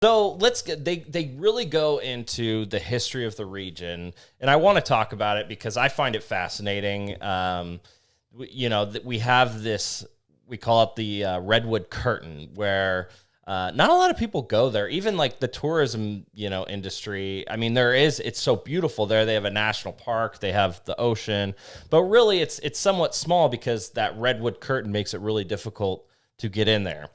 So they really go into the history of the region, and I want to talk about it because I find it fascinating. We have this, we call it the Redwood Curtain, where not a lot of people go there. Even like the tourism, industry. I mean, it's so beautiful there. They have a national park, they have the ocean, but really it's somewhat small because that Redwood Curtain makes it really difficult to get in there.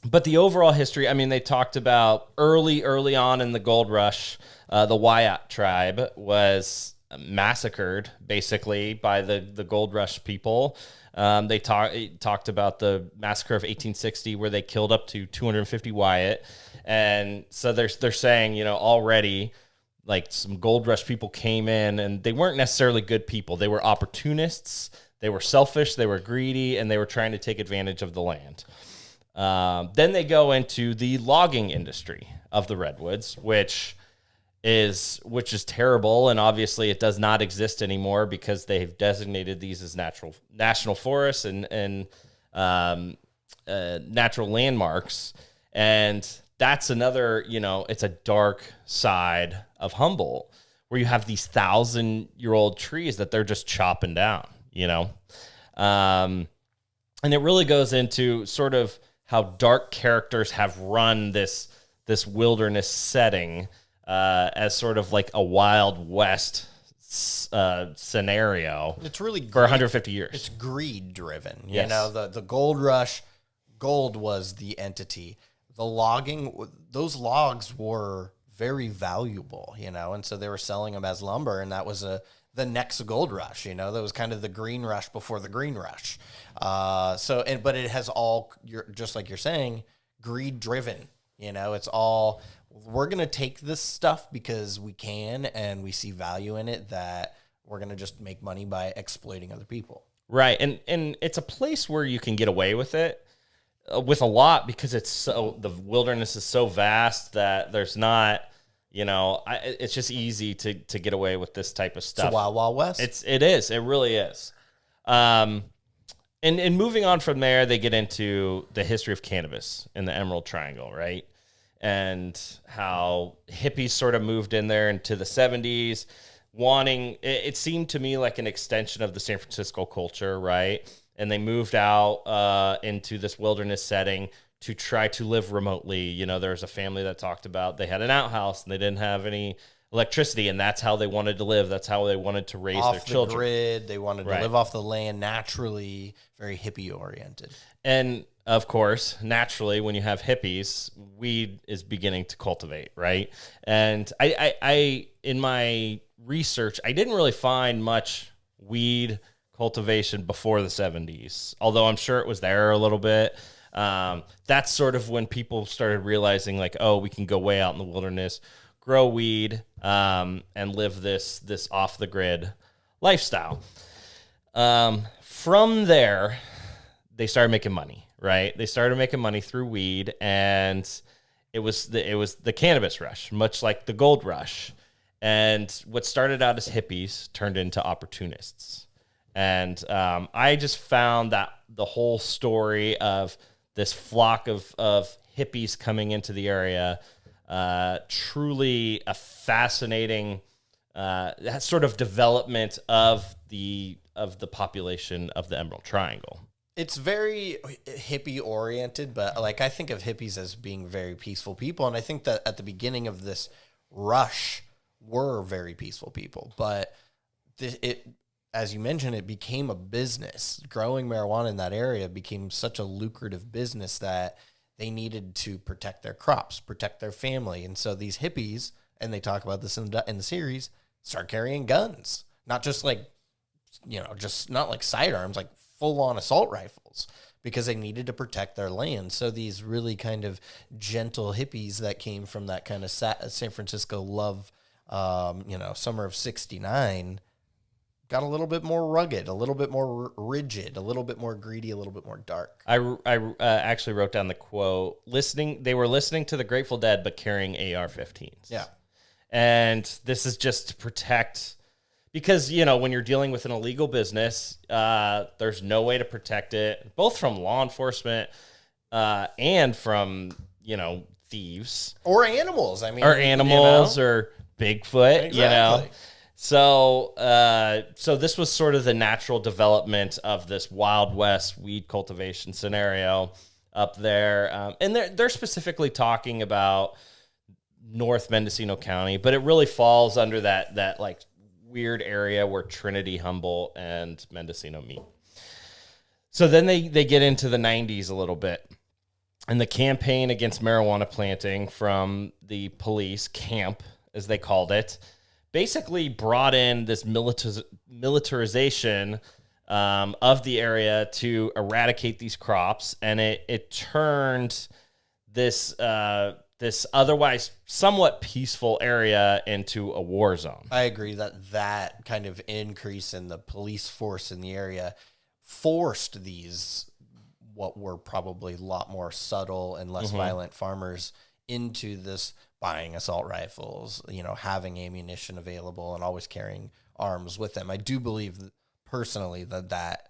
But the overall history, I mean, they talked about early on in the gold rush, the Wyatt tribe was massacred basically by the gold rush people. They talked about the massacre of 1860 where they killed up to 250 Wyatt. And so they're saying, already like some gold rush people came in and they weren't necessarily good people. They were opportunists, they were selfish, they were greedy, and they were trying to take advantage of the land. Then they go into the logging industry of the redwoods, which is terrible, and obviously it does not exist anymore because they've designated these as national forests and natural landmarks. And that's another, it's a dark side of Humboldt where you have these 1,000-year-old trees that they're just chopping down, and it really goes into sort of how dark characters have run this wilderness setting as sort of like a Wild West scenario. It's really for 150 years. It's greed driven. Yes. The gold rush, gold was the entity. The logging, those logs were very valuable, and so they were selling them as lumber, and that was the next gold rush. That was kind of the green rush before the green rush. But it has all, just like you're saying, greed driven. It's all, we're going to take this stuff because we can and we see value in it, that we're going to just make money by exploiting other people. Right. And it's a place where you can get away with it with a lot because the wilderness is so vast that there's not, it's just easy to get away with this type of stuff. It's a wild, wild west. It is. It really is. And moving on from there, they get into the history of cannabis in the Emerald Triangle, right? And how hippies sort of moved in there into the 70s, it seemed to me like an extension of the San Francisco culture, right? And they moved out into this wilderness setting to try to live remotely. There was a family that talked about they had an outhouse and they didn't have any electricity, and that's how they wanted to live. That's how they wanted to raise their children. Off the grid, they wanted to live off the land naturally, very hippie oriented. And of course, naturally, when you have hippies, weed is beginning to cultivate, right? And I in my research, I didn't really find much weed cultivation before the 70s, although I'm sure it was there a little bit. That's sort of when people started realizing like, oh, we can go way out in the wilderness, grow weed, and live this off the grid lifestyle. From there, they started making money, right? They started making money through weed, and it was the Cannabis Rush, much like the Gold Rush. And what started out as hippies turned into opportunists. And I just found that the whole story of this flock of hippies coming into the area, truly a fascinating sort of development of the population of the Emerald Triangle. It's very hippie oriented, but like I think of hippies as being very peaceful people, and I think that at the beginning of this rush were very peaceful people, but as you mentioned, it became a business. Growing marijuana in that area became such a lucrative business that they needed to protect their crops, protect their family. And so these hippies, and they talk about this in the series, start carrying guns. Not just like, just not like sidearms, like full-on assault rifles, because they needed to protect their land. So these really kind of gentle hippies that came from that kind of San Francisco love, summer of '69, got a little bit more rugged, a little bit more rigid, a little bit more greedy, a little bit more dark. I actually wrote down the quote, they were listening to the Grateful Dead, but carrying AR-15s. Yeah. And this is just to protect, because, when you're dealing with an illegal business, there's no way to protect it, both from law enforcement and from, thieves or animals. I mean, or animals or Bigfoot, Exactly. So this was sort of the natural development of this Wild West weed cultivation scenario up there. And they're specifically talking about North Mendocino County, but it really falls under that like weird area where Trinity, Humboldt, and Mendocino meet. So then they get into the 90s a little bit. And the campaign against marijuana planting from the police camp, as they called it, basically brought in this militarization of the area to eradicate these crops. And it turned this this otherwise somewhat peaceful area into a war zone. I agree that kind of increase in the police force in the area forced these, what were probably a lot more subtle and less violent farmers, into this buying assault rifles, having ammunition available and always carrying arms with them. I do believe personally that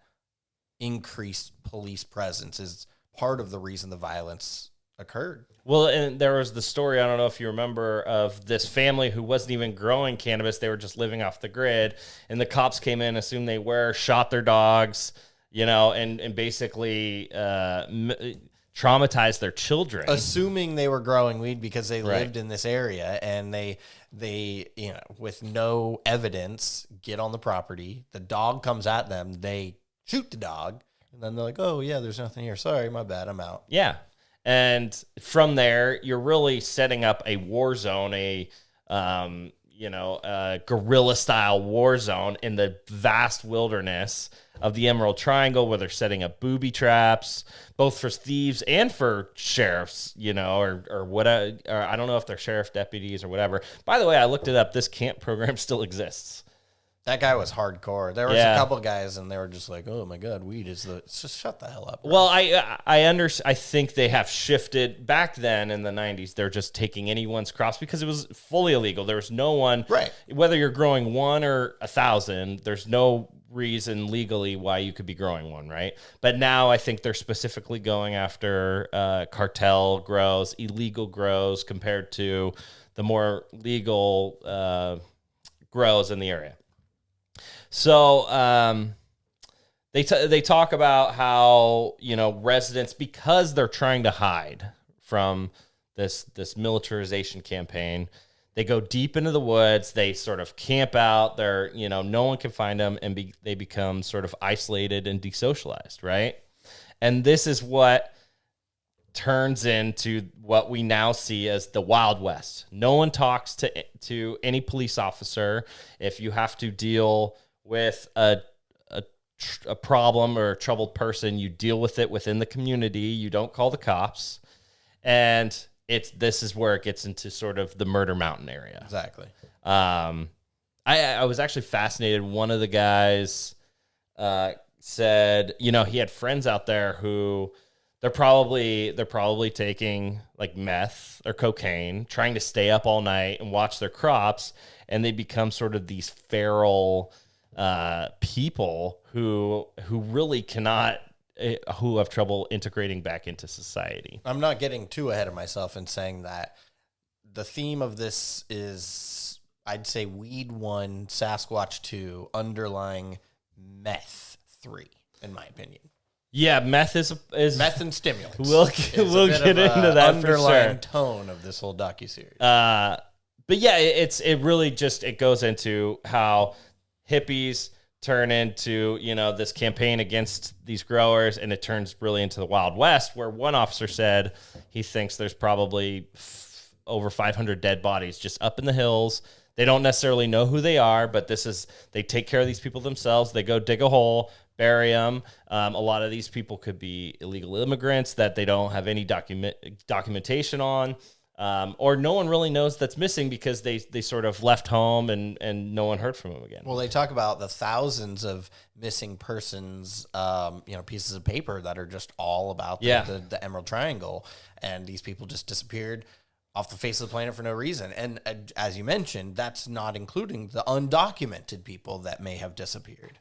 increased police presence is part of the reason the violence occurred. Well, and there was the story, I don't know if you remember, of this family who wasn't even growing cannabis. They were just living off the grid. And the cops came in, assumed they were, shot their dogs, and basically traumatized their children. Assuming they were growing weed because they lived in this area, and they with no evidence, get on the property. The dog comes at them. They shoot the dog. And then they're like, oh, yeah, there's nothing here. Sorry, my bad. I'm out. Yeah. And from there, you're really setting up a war zone, a guerrilla-style war zone in the vast wilderness of the Emerald Triangle, where they're setting up booby traps, both for thieves and for sheriffs, or whatever. Or I don't know if they're sheriff deputies or whatever. By the way, I looked it up. This camp program still exists. That guy was hardcore. There was a couple guys, and they were just like, "Oh my god, weed is just shut the hell up." Bro. Well, I think they have shifted. Back then in the 90s, they're just taking anyone's crops because it was fully illegal. There was no one, right? Whether you're growing 1 or 1,000, there's no reason legally why you could be growing one, right? But now I think they're specifically going after cartel grows, illegal grows, compared to the more legal grows in the area. So they talk about how residents, because they're trying to hide from this militarization campaign, they go deep into the woods. They sort of camp out. They're no one can find them, and they become sort of isolated and desocialized, right? And this is what turns into what we now see as the Wild West. No one talks to any police officer. If you have to deal with a problem or a troubled person, you deal with it within the community. You don't call the cops. And this is where it gets into sort of the Murder Mountain area. Exactly. I was actually fascinated. One of the guys said, he had friends out there who they're probably taking like meth or cocaine, trying to stay up all night and watch their crops, and they become sort of these feral people who really cannot, who have trouble integrating back into society. I'm not getting too ahead of myself in saying that the theme of this is, I'd say, weed 1, Sasquatch 2, underlying meth 3, in my opinion. Yeah, meth is meth and stimulants. We'll get into that underlying for sure. Tone of this whole docuseries. But yeah, it really just goes into how hippies turn into this campaign against these growers, and it turns really into the Wild West, where one officer said he thinks there's probably over 500 dead bodies just up in the hills. They don't necessarily know who they are, but they take care of these people themselves. They go dig a hole, bury them. A lot of these people could be illegal immigrants that they don't have any documentation on. Or no one really knows that's missing because they sort of left home and no one heard from them again. Well, they talk about the thousands of missing persons, pieces of paper that are just all about the Emerald Triangle, and these people just disappeared off the face of the planet for no reason. And as you mentioned, that's not including the undocumented people that may have disappeared.